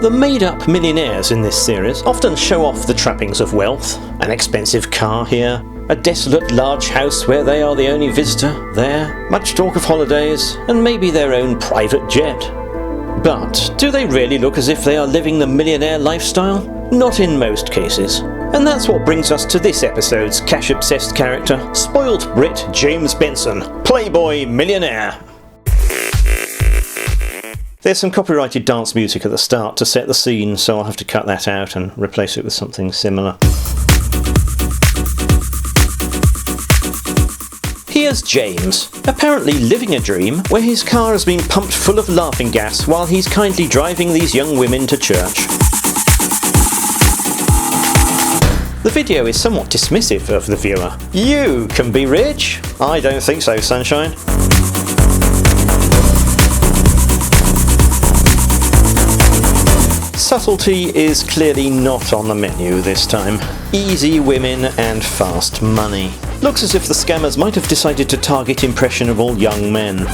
The made-up millionaires in this series often show off the trappings of wealth, an expensive car here, a desolate large house where they are the only visitor there, much talk of holidays, and maybe their own private jet. But do they really look as if they are living the millionaire lifestyle? Not in most cases. And that's what brings us to this episode's cash-obsessed character, spoiled Brit James Benson, Playboy Millionaire. There's some copyrighted dance music at the start to set the scene, so I'll have to cut that out and replace it with something similar. Here's James, apparently living a dream where his car has been pumped full of laughing gas while he's kindly driving these young women to church. The video is somewhat dismissive of the viewer. You can be rich? I don't think so, sunshine. Subtlety is clearly not on the menu this time. Easy women and fast money. Looks as if the scammers might have decided to target impressionable young men.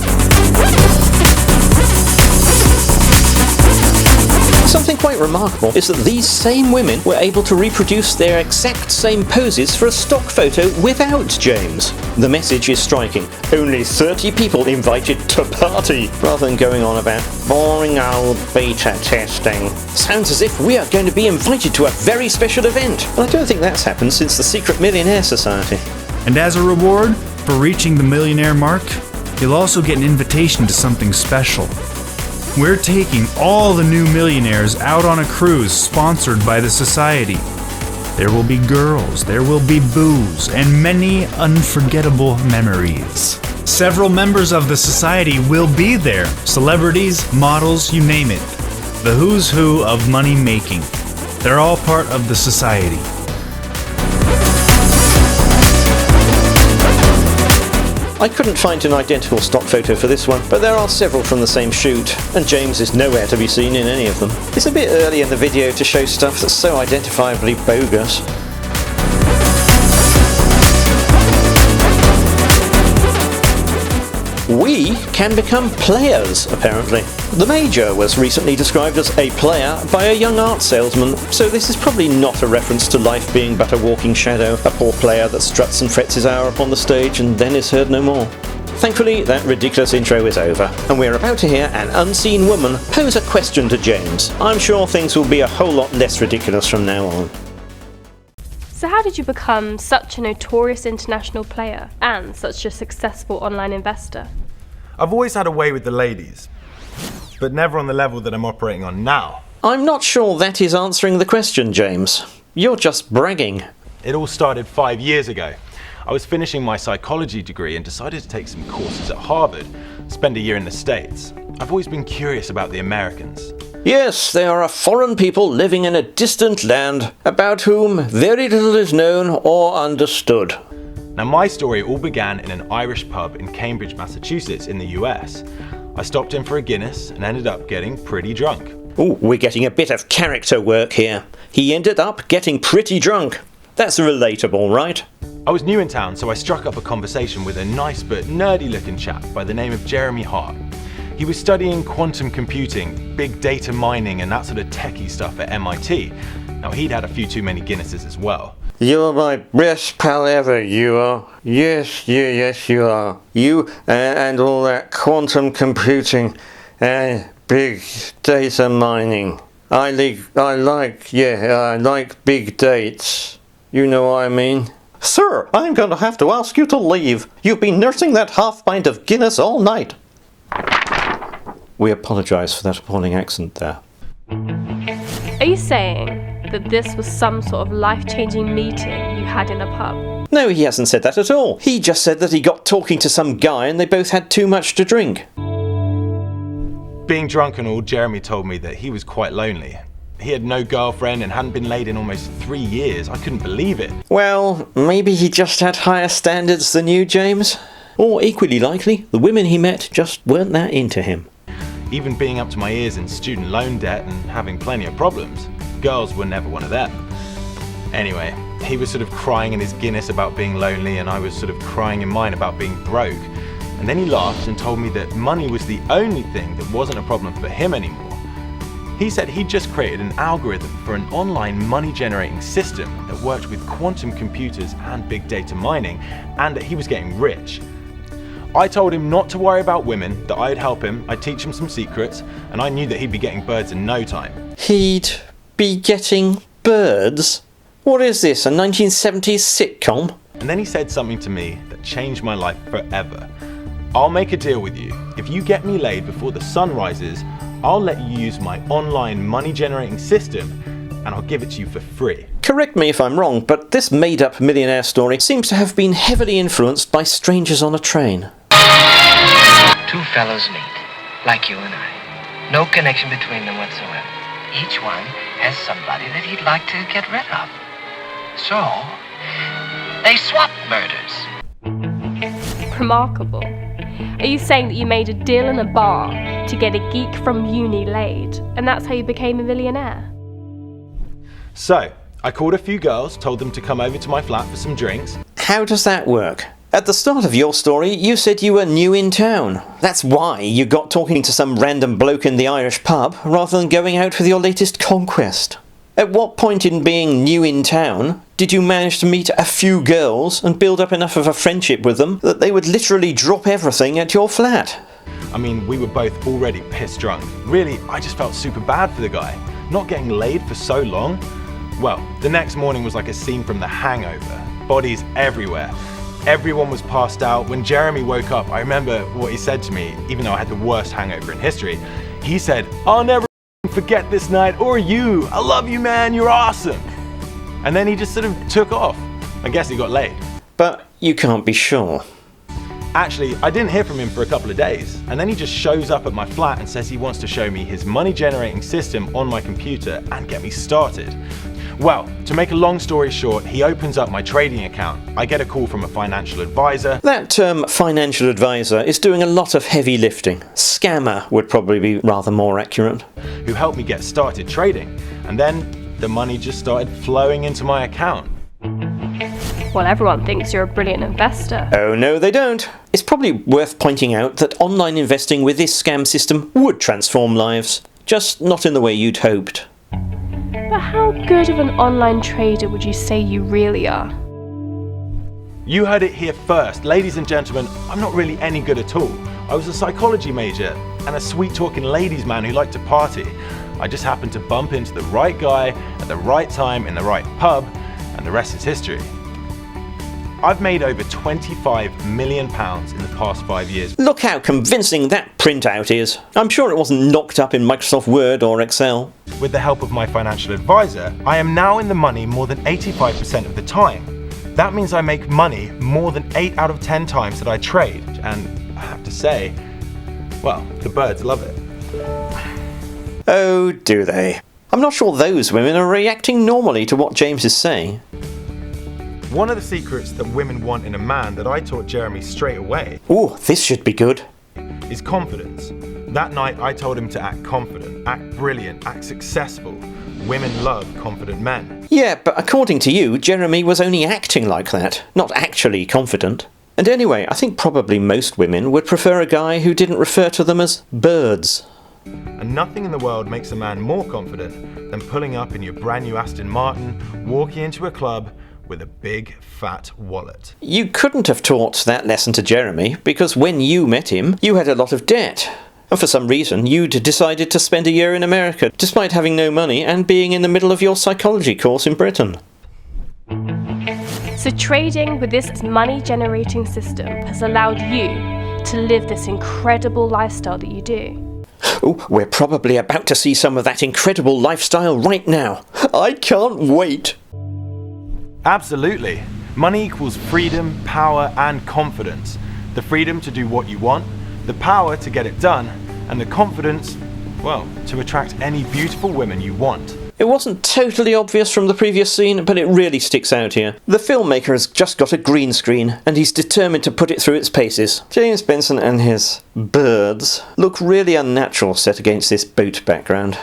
Something quite remarkable is that these same women were able to reproduce their exact same poses for a stock photo without James. The message is striking. Only 30 people invited to party, rather than going on about boring old beta testing. Sounds as if we are going to be invited to a very special event. And I don't think that's happened since the Secret Millionaire Society. And as a reward for reaching the millionaire mark, you'll also get an invitation to something special. We're taking all the new millionaires out on a cruise sponsored by the society. There will be girls, there will be booze, and many unforgettable memories. Several members of the society will be there. Celebrities, models, you name it. The who's who of money making. They're all part of the society. I couldn't find an identical stock photo for this one, but there are several from the same shoot, and James is nowhere to be seen in any of them. It's a bit early in the video to show stuff that's so identifiably bogus. We can become players, apparently. The Major was recently described as a player by a young art salesman, so this is probably not a reference to life being but a walking shadow, a poor player that struts and frets his hour upon the stage and then is heard no more. Thankfully, that ridiculous intro is over, and we're about to hear an unseen woman pose a question to James. I'm sure things will be a whole lot less ridiculous from now on. So how did you become such a notorious international player and such a successful online investor? I've always had a way with the ladies, but never on the level that I'm operating on now. I'm not sure that is answering the question, James. You're just bragging. It all started 5 years ago. I was finishing my psychology degree and decided to take some courses at Harvard, spend a year in the States. I've always been curious about the Americans. Yes, they are a foreign people living in a distant land, about whom very little is known or understood. Now, my story all began in an Irish pub in Cambridge, Massachusetts in the US. I stopped in for a Guinness and ended up getting pretty drunk. Ooh, we're getting a bit of character work here. He ended up getting pretty drunk. That's relatable, right? I was new in town, so I struck up a conversation with a nice but nerdy-looking chap by the name of Jeremy Hart. He was studying quantum computing, big data mining and that sort of techie stuff at MIT. Now, he'd had a few too many Guinnesses as well. You're my best pal ever, you are. Yes, you are. You and all that quantum computing and big data mining. I like big dates. You know what I mean? Sir, I'm going to have to ask you to leave. You've been nursing that half pint of Guinness all night. We apologise for that appalling accent there. Are you saying that this was some sort of life-changing meeting you had in a pub? No, he hasn't said that at all. He just said that he got talking to some guy and they both had too much to drink. Being drunk and all, Jeremy told me that he was quite lonely. He had no girlfriend and hadn't been laid in almost 3 years. I couldn't believe it. Well, maybe he just had higher standards than you, James. Or equally likely, the women he met just weren't that into him. Even being up to my ears in student loan debt and having plenty of problems, girls were never one of them. Anyway, he was sort of crying in his Guinness about being lonely, and I was sort of crying in mine about being broke. And then he laughed and told me that money was the only thing that wasn't a problem for him anymore. He said he'd just created an algorithm for an online money-generating system that worked with quantum computers and big data mining, and that he was getting rich. I told him not to worry about women, that I'd help him, I'd teach him some secrets, and I knew that he'd be getting birds in no time. He'd be getting birds? What is this, a 1970s sitcom? And then he said something to me that changed my life forever. I'll make a deal with you. If you get me laid before the sun rises, I'll let you use my online money-generating system, and I'll give it to you for free. Correct me if I'm wrong, but this made-up millionaire story seems to have been heavily influenced by strangers on a train. Two fellows meet, like you and I. No connection between them whatsoever. Each one has somebody that he'd like to get rid of. So, they swap murders. Remarkable. Are you saying that you made a deal in a bar to get a geek from uni laid, and that's how you became a millionaire? So, I called a few girls, told them to come over to my flat for some drinks. How does that work? At the start of your story, you said you were new in town. That's why you got talking to some random bloke in the Irish pub, rather than going out with your latest conquest. At what point in being new in town did you manage to meet a few girls and build up enough of a friendship with them that they would literally drop everything at your flat? I mean, we were both already pissed drunk. Really, I just felt super bad for the guy. Not getting laid for so long. Well, the next morning was like a scene from The Hangover. Bodies everywhere. Everyone was passed out. When Jeremy woke up, I remember what he said to me, even though I had the worst hangover in history. He said, "I'll never forget this night, or you. I love you, man. You're awesome." And then he just sort of took off. I guess he got laid. But you can't be sure. Actually, I didn't hear from him for a couple of days, and then he just shows up at my flat and says he wants to show me his money-generating system on my computer and get me started. Well, to make a long story short, he opens up my trading account. I get a call from a financial advisor. That term, financial advisor, is doing a lot of heavy lifting. Scammer would probably be rather more accurate. Who helped me get started trading, and then the money just started flowing into my account. Well, everyone thinks you're a brilliant investor. Oh no, they don't. It's probably worth pointing out that online investing with this scam system would transform lives, just not in the way you'd hoped. But how good of an online trader would you say you really are? You heard it here first. Ladies and gentlemen, I'm not really any good at all. I was a psychology major and a sweet-talking ladies man who liked to party. I just happened to bump into the right guy at the right time in the right pub, and the rest is history. I've made over £25 million in the past 5 years. Look how convincing that printout is. I'm sure it wasn't knocked up in Microsoft Word or Excel. With the help of my financial advisor, I am now in the money more than 85% of the time. That means I make money more than 8 out of 10 times that I trade. And I have to say, well, the birds love it. Oh, do they? I'm not sure those women are reacting normally to what James is saying. One of the secrets that women want in a man that I taught Jeremy straight away Ooh, this should be good. is confidence. That night I told him to act confident, act brilliant, act successful. Women love confident men. Yeah, but according to you, Jeremy was only acting like that, not actually confident. And anyway, I think probably most women would prefer a guy who didn't refer to them as birds. And nothing in the world makes a man more confident than pulling up in your brand new Aston Martin, walking into a club with a big fat wallet. You couldn't have taught that lesson to Jeremy because when you met him, you had a lot of debt. And for some reason, you'd decided to spend a year in America, despite having no money and being in the middle of your psychology course in Britain. So trading with this money-generating system has allowed you to live this incredible lifestyle that you do. Oh, we're probably about to see some of that incredible lifestyle right now. I can't wait. Absolutely. Money equals freedom, power, and confidence. The freedom to do what you want, the power to get it done, and the confidence, well, to attract any beautiful women you want. It wasn't totally obvious from the previous scene, but it really sticks out here. The filmmaker has just got a green screen, and he's determined to put it through its paces. James Benson and his birds look really unnatural set against this boat background.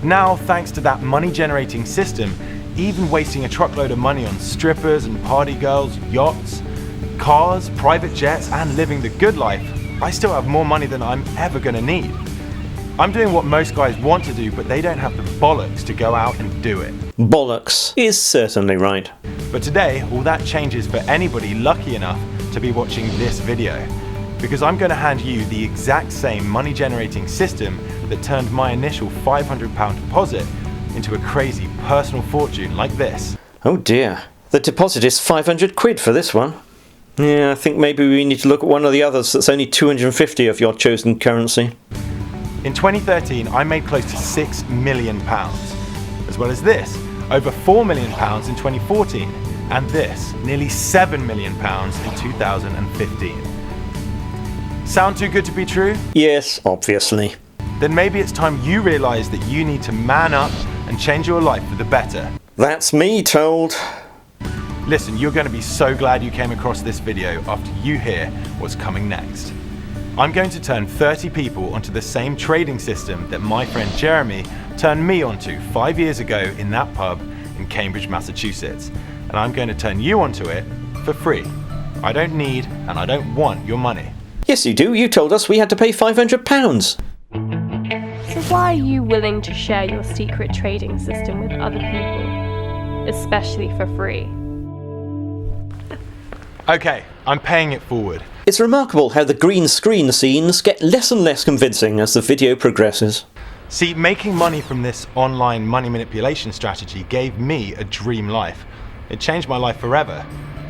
Now, thanks to that money-generating system, even wasting a truckload of money on strippers and party girls, yachts, cars, private jets, and living the good life, I still have more money than I'm ever gonna need. I'm doing what most guys want to do, but they don't have the bollocks to go out and do it. Bollocks is certainly right. But today, all that changes for anybody lucky enough to be watching this video. Because I'm going to hand you the exact same money generating system that turned my initial £500 deposit into a crazy personal fortune like this. Oh dear, the deposit is 500 quid for this one. Yeah, I think maybe we need to look at one of the others that's only 250 of your chosen currency. In 2013, I made close to £6 million. As well as this, over £4 million in 2014, and this, nearly £7 million in 2015. Sound too good to be true? Yes, obviously. Then maybe it's time you realise that you need to man up and change your life for the better. That's me told. Listen, you're going to be so glad you came across this video after you hear what's coming next. I'm going to turn 30 people onto the same trading system that my friend Jeremy turned me onto 5 years ago in that pub in Cambridge, Massachusetts. And I'm going to turn you onto it for free. I don't need and I don't want your money. Yes, you do. You told us we had to pay £500. So why are you willing to share your secret trading system with other people, especially for free? Okay, I'm paying it forward. It's remarkable how the green screen scenes get less and less convincing as the video progresses. See, making money from this online money manipulation strategy gave me a dream life. It changed my life forever.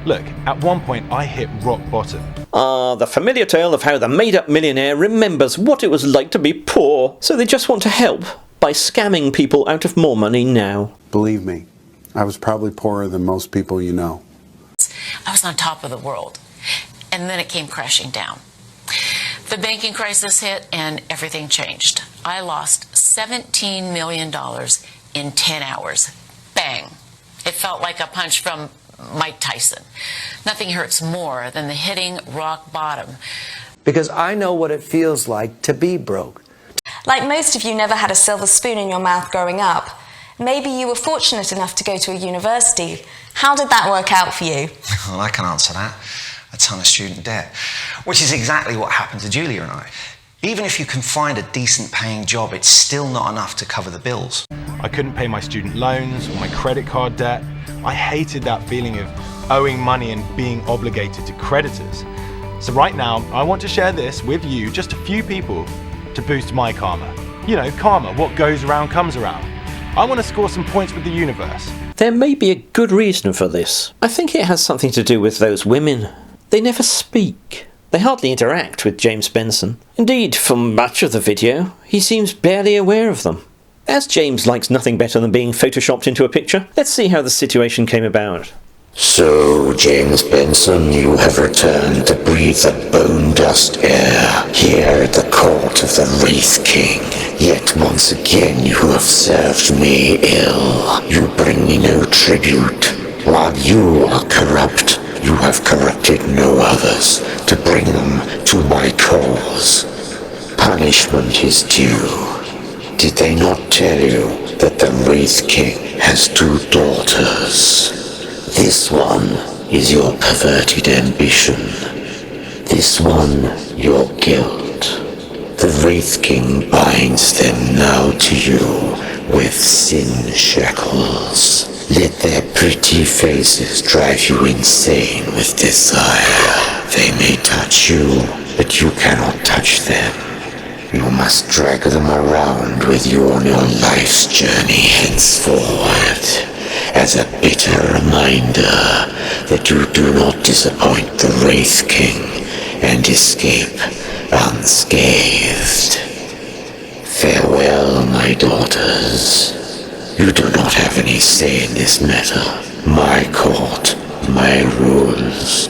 Look, at one point I hit rock bottom. Ah, the familiar tale of how the made-up millionaire remembers what it was like to be poor, so they just want to help by scamming people out of more money now. Believe me, I was probably poorer than most people you know. I was on top of the world, and then it came crashing down. The banking crisis hit and everything changed. I lost $17 million in 10 hours. Bang! It felt like a punch from Mike Tyson. Nothing hurts more than the hitting rock bottom. Because I know what it feels like to be broke. Like most of you never had a silver spoon in your mouth growing up. Maybe you were fortunate enough to go to a university. How did that work out for you? Well, I can answer that. A ton of student debt. Which is exactly what happened to Julia and I. Even if you can find a decent paying job, it's still not enough to cover the bills. I couldn't pay my student loans or my credit card debt. I hated that feeling of owing money and being obligated to creditors. So right now, I want to share this with you, just a few people, to boost my karma. You know, karma, what goes around comes around. I want to score some points with the universe. There may be a good reason for this. I think it has something to do with those women. They never speak. They hardly interact with James Benson. Indeed, for much of the video, he seems barely aware of them. As James likes nothing better than being photoshopped into a picture, let's see how the situation came about. So, James Benson, you have returned to breathe the bone-dust air here at the court of the Wraith King. Yet once again you have served me ill. You bring me no tribute. While you are corrupt, you have corrupted no others to bring them to my cause. Punishment is due. Did they not tell you that the Wraith King has 2 daughters? This one is your perverted ambition. This one, your guilt. The Wraith King binds them now to you with sin shackles. Let their pretty faces drive you insane with desire. They may touch you, but you cannot touch them. You must drag them around with you on your life's journey henceforward, as a bitter reminder that you do not disappoint the Wraith King and escape unscathed. Farewell, my daughters. You do not have any say in this matter. My court, my rules.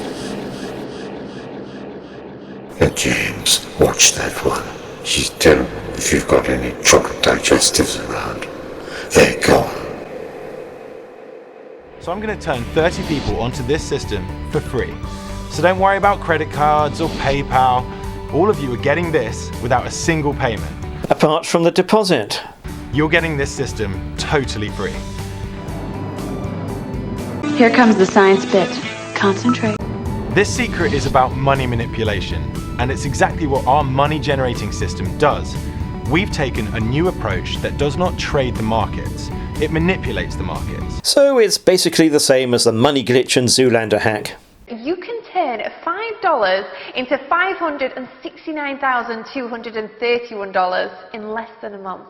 James, watch that one. She's terrible. If you've got any chocolate digestives around, they're gone. So I'm going to turn 30 people onto this system for free. So don't worry about credit cards or PayPal. All of you are getting this without a single payment. Apart from the deposit. You're getting this system totally free. Here comes the science bit. Concentrate. This secret is about money manipulation, and it's exactly what our money generating system does. We've taken a new approach that does not trade the markets, it manipulates the markets. So it's basically the same as the money glitch and Zoolander hack. You can turn $5 into $569,231 in less than a month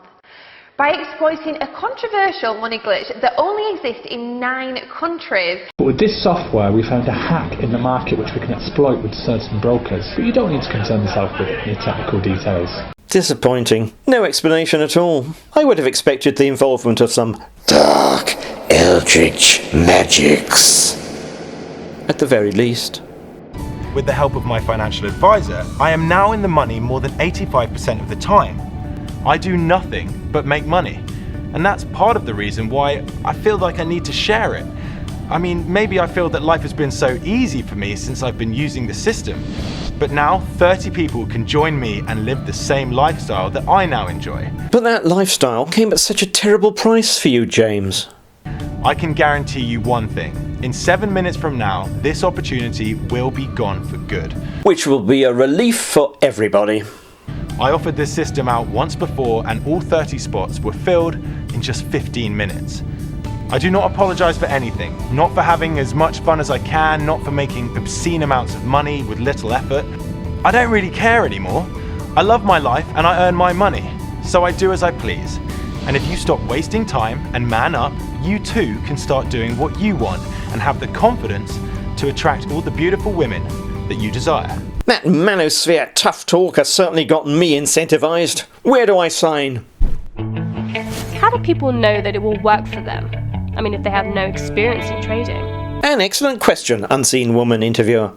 by exploiting a controversial money glitch that only exists in 9 countries. But with this software, we found a hack in the market which we can exploit with certain brokers. But you don't need to concern yourself with the technical details. Disappointing. No explanation at all. I would have expected the involvement of some dark eldritch magics. At the very least. With the help of my financial advisor, I am now in the money more than 85% of the time. I do nothing but make money. And that's part of the reason why I feel like I need to share it. I mean, maybe I feel that life has been so easy for me since I've been using the system. But now 30 people can join me and live the same lifestyle that I now enjoy. But that lifestyle came at such a terrible price for you, James. I can guarantee you one thing. In 7 minutes from now, this opportunity will be gone for good. Which will be a relief for everybody. I offered this system out once before and all 30 spots were filled in just 15 minutes. I do not apologize for anything, not for having as much fun as I can, not for making obscene amounts of money with little effort. I don't really care anymore. I love my life and I earn my money, so I do as I please. And if you stop wasting time and man up, you too can start doing what you want and have the confidence to attract all the beautiful women that you desire. That manosphere tough talk has certainly gotten me incentivized. Where do I sign? How do people know that it will work for them? I mean, if they have no experience in trading. An excellent question, unseen woman interviewer.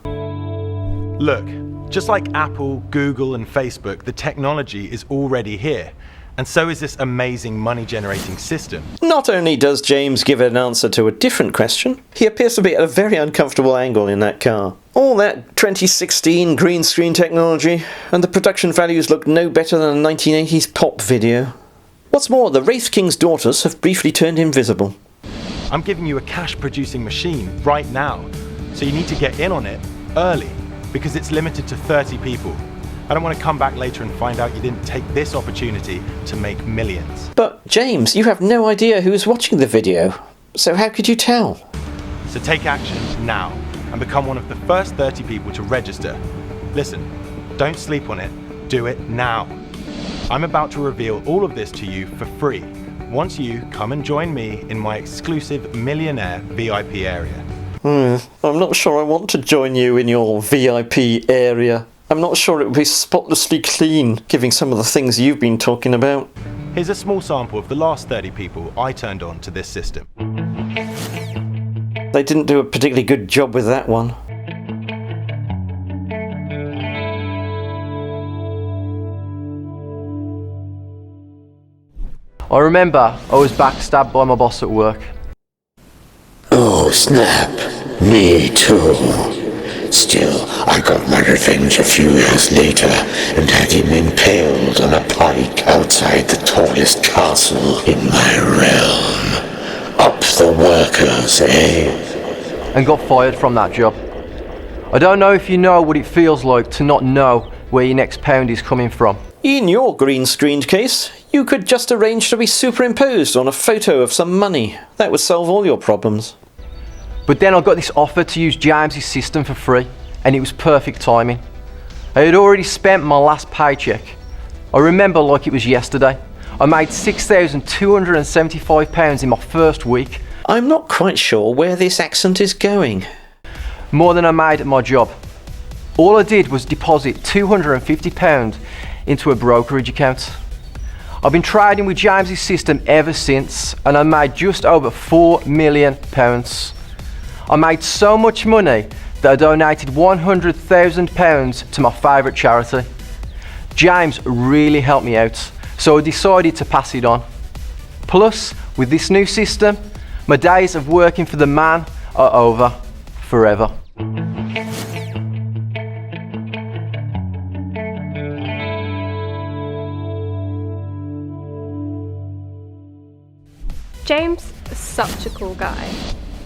Look, just like Apple, Google and Facebook, the technology is already here. And so is this amazing money-generating system. Not only does James give an answer to a different question, he appears to be at a very uncomfortable angle in that car. All that 2016 green screen technology, and the production values look no better than a 1980s pop video. What's more, the Wraith King's daughters have briefly turned invisible. I'm giving you a cash-producing machine right now, so you need to get in on it early, because it's limited to 30 people. I don't want to come back later and find out you didn't take this opportunity to make millions. But James, you have no idea who's watching the video, so how could you tell? So take action now and become one of the first 30 people to register. Listen, don't sleep on it, do it now. I'm about to reveal all of this to you for free once you come and join me in my exclusive Millionaire VIP area. I'm not sure I want to join you in your VIP area. I'm not sure it would be spotlessly clean, given some of the things you've been talking about. Here's a small sample of the last 30 people I turned on to this system. They didn't do a particularly good job with that one. I remember I was backstabbed by my boss at work. Oh snap, me too. Still, I got my revenge a few years later and had him impaled on a pike outside the tallest castle in my realm. Up the workers, eh? And got fired from that job. I don't know if you know what it feels like to not know where your next pound is coming from. In your green screened case, you could just arrange to be superimposed on a photo of some money. That would solve all your problems. But then I got this offer to use James's system for free, and it was perfect timing. I had already spent my last paycheck. I remember like it was yesterday. I made £6,275 in my first week. I'm not quite sure where this accent is going. More than I made at my job. All I did was deposit £250 into a brokerage account. I've been trading with James's system ever since, and I made just over £4 million. I made so much money that I donated £100,000 to my favourite charity. James really helped me out, so I decided to pass it on. Plus, with this new system, my days of working for the man are over forever. James is such a cool guy.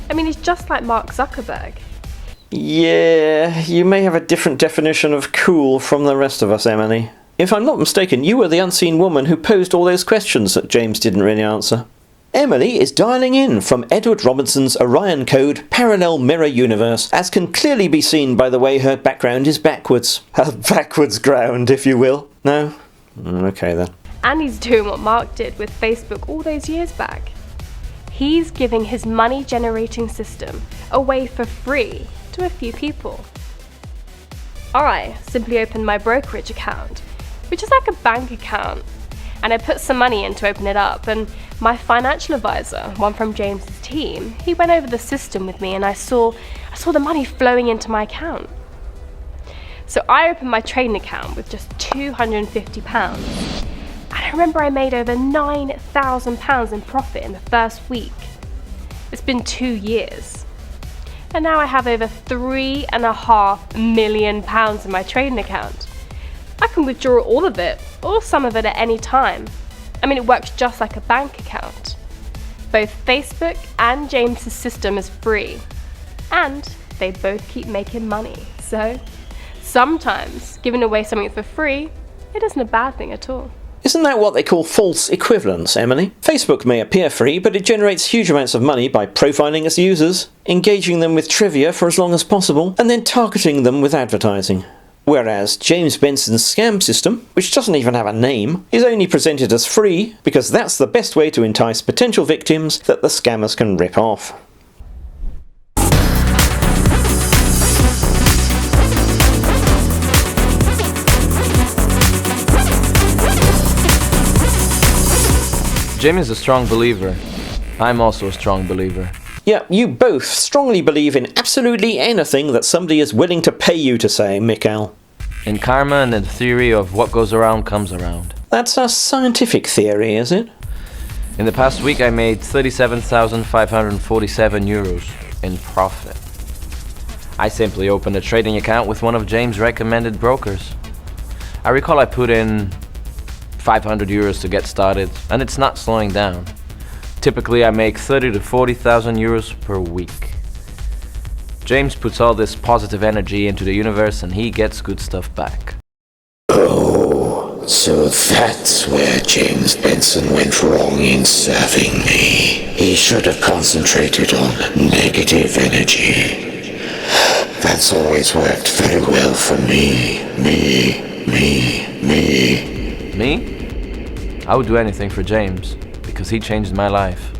I mean, he's just like Mark Zuckerberg. Yeah, you may have a different definition of cool from the rest of us, Emily. If I'm not mistaken, you were the unseen woman who posed all those questions that James didn't really answer. Emily is dialing in from Edward Robinson's Orion Code Parallel Mirror Universe, as can clearly be seen by the way her background is backwards. Her backwards ground, if you will. No? Okay then. And he's doing what Mark did with Facebook all those years back. He's giving his money generating system away for free to a few people. I simply opened my brokerage account, which is like a bank account, and I put some money in to open it up, and my financial advisor, one from James's team, he went over the system with me, and I saw the money flowing into my account. So I opened my trading account with just £250, and I remember I made over £9,000 in profit in the first week. It's been 2 years. And now I have over £3.5 million in my trading account. I can withdraw all of it, or some of it at any time. I mean, it works just like a bank account. Both Facebook and James's system is free. And they both keep making money. So, sometimes giving away something for free, it isn't a bad thing at all. Isn't that what they call false equivalence, Emily? Facebook may appear free, but it generates huge amounts of money by profiling its users, engaging them with trivia for as long as possible, and then targeting them with advertising. Whereas James Benson's scam system, which doesn't even have a name, is only presented as free because that's the best way to entice potential victims that the scammers can rip off. Jim is a strong believer. I'm also a strong believer. Yeah, you both strongly believe in absolutely anything that somebody is willing to pay you to say, Mikhail. In karma and the theory of what goes around comes around. That's a scientific theory, is it? In the past week I made 37,547 euros in profit. I simply opened a trading account with one of James' recommended brokers. I recall I put in 500 euros to get started, and it's not slowing down. Typically I make 30 to 40,000 euros per week. James puts all this positive energy into the universe and he gets good stuff back. Oh, so that's where James Benson went wrong in serving me. He should have concentrated on negative energy. That's always worked very well for me. Me? I would do anything for James, because he changed my life.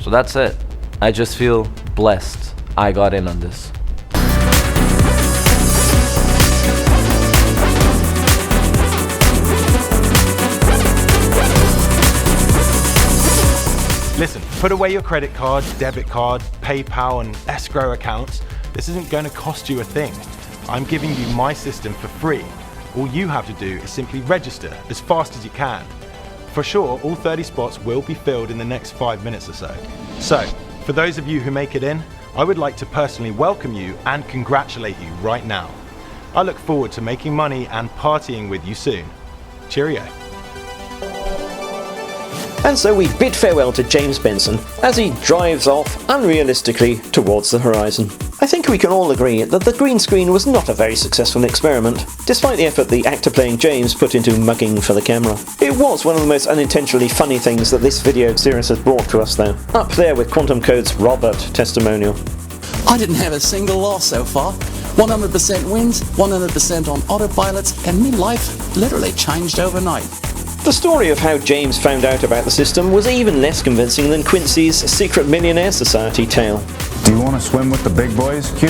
So that's it. I just feel blessed I got in on this. Listen, put away your credit card, debit card, PayPal and escrow accounts. This isn't going to cost you a thing. I'm giving you my system for free. All you have to do is simply register as fast as you can. For sure, all 30 spots will be filled in the next 5 minutes or so. So, for those of you who make it in, I would like to personally welcome you and congratulate you right now. I look forward to making money and partying with you soon. Cheerio. And so we bid farewell to James Benson as he drives off unrealistically towards the horizon. I think we can all agree that the green screen was not a very successful experiment, despite the effort the actor playing James put into mugging for the camera. It was one of the most unintentionally funny things that this video series has brought to us though, up there with Quantum Code's Robert testimonial. I didn't have a single loss so far. 100% wins, 100% on autopilot, and my life literally changed overnight. The story of how James found out about the system was even less convincing than Quincy's Secret Millionaire Society tale. Do you want to swim with the big boys, Q?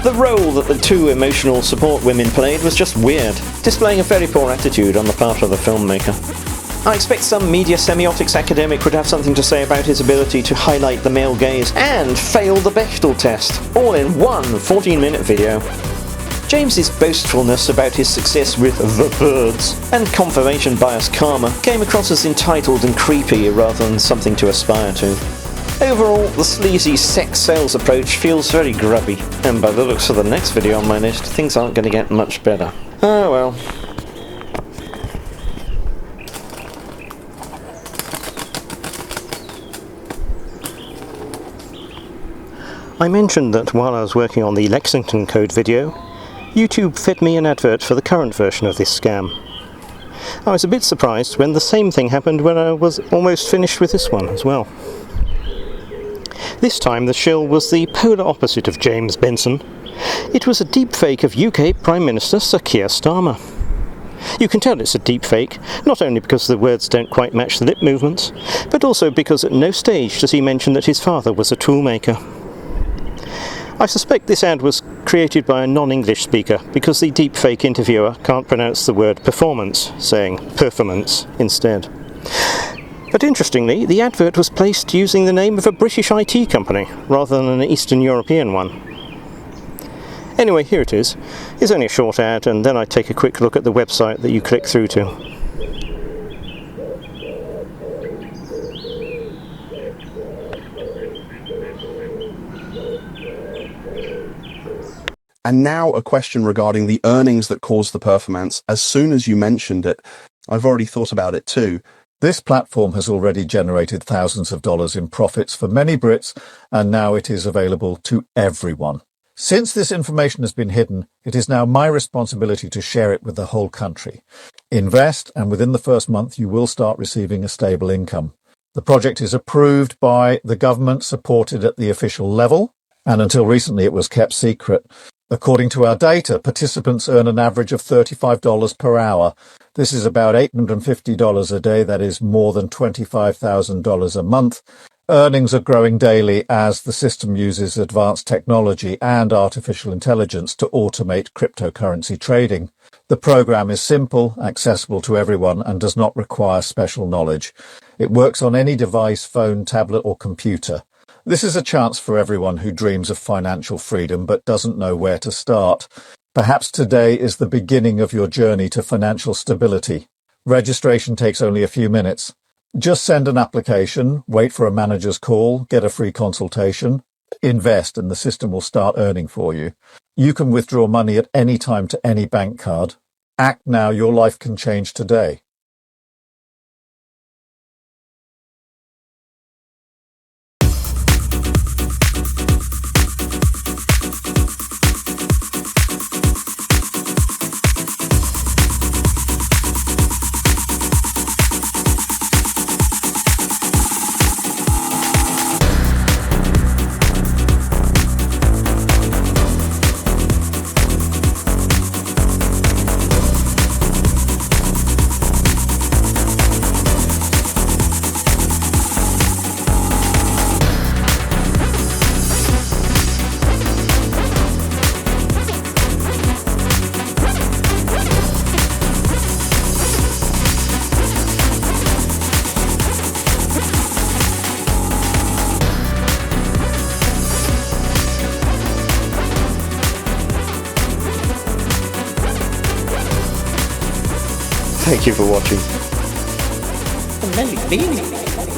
The role that the two emotional support women played was just weird, displaying a very poor attitude on the part of the filmmaker. I expect some media semiotics academic would have something to say about his ability to highlight the male gaze and fail the Bechdel test, all in one 14-minute video. James's boastfulness about his success with the birds and confirmation bias karma came across as entitled and creepy rather than something to aspire to. Overall, the sleazy sex sales approach feels very grubby, and by the looks of the next video on my list, things aren't going to get much better. Oh well. I mentioned that while I was working on the Lexington Code video, YouTube fed me an advert for the current version of this scam. I was a bit surprised when the same thing happened when I was almost finished with this one as well. This time the shill was the polar opposite of James Benson. It was a deepfake of UK Prime Minister Sir Keir Starmer. You can tell it's a deepfake, not only because the words don't quite match the lip movements, but also because at no stage does he mention that his father was a toolmaker. I suspect this ad was created by a non-English speaker because the deepfake interviewer can't pronounce the word performance, saying performance instead. But interestingly, the advert was placed using the name of a British IT company rather than an Eastern European one. Anyway, here it is. It's only a short ad, and then I take a quick look at the website that you click through to. And now a question regarding the earnings that caused the performance. As soon as you mentioned it, I've already thought about it too. This platform has already generated thousands of dollars in profits for many Brits, and now it is available to everyone. Since this information has been hidden, it is now my responsibility to share it with the whole country. Invest, and within the first month you will start receiving a stable income. The project is approved by the government, supported at the official level, and until recently it was kept secret. According to our data, participants earn an average of $35 per hour. This is about $850 a day. That is more than $25,000 a month. Earnings are growing daily as the system uses advanced technology and artificial intelligence to automate cryptocurrency trading. The program is simple, accessible to everyone, and does not require special knowledge. It works on any device, phone, tablet, or computer. This is a chance for everyone who dreams of financial freedom but doesn't know where to start. Perhaps today is the beginning of your journey to financial stability. Registration takes only a few minutes. Just send an application, wait for a manager's call, get a free consultation, invest, and the system will start earning for you. You can withdraw money at any time to any bank card. Act now, your life can change today. Thank you for watching. The millionaires.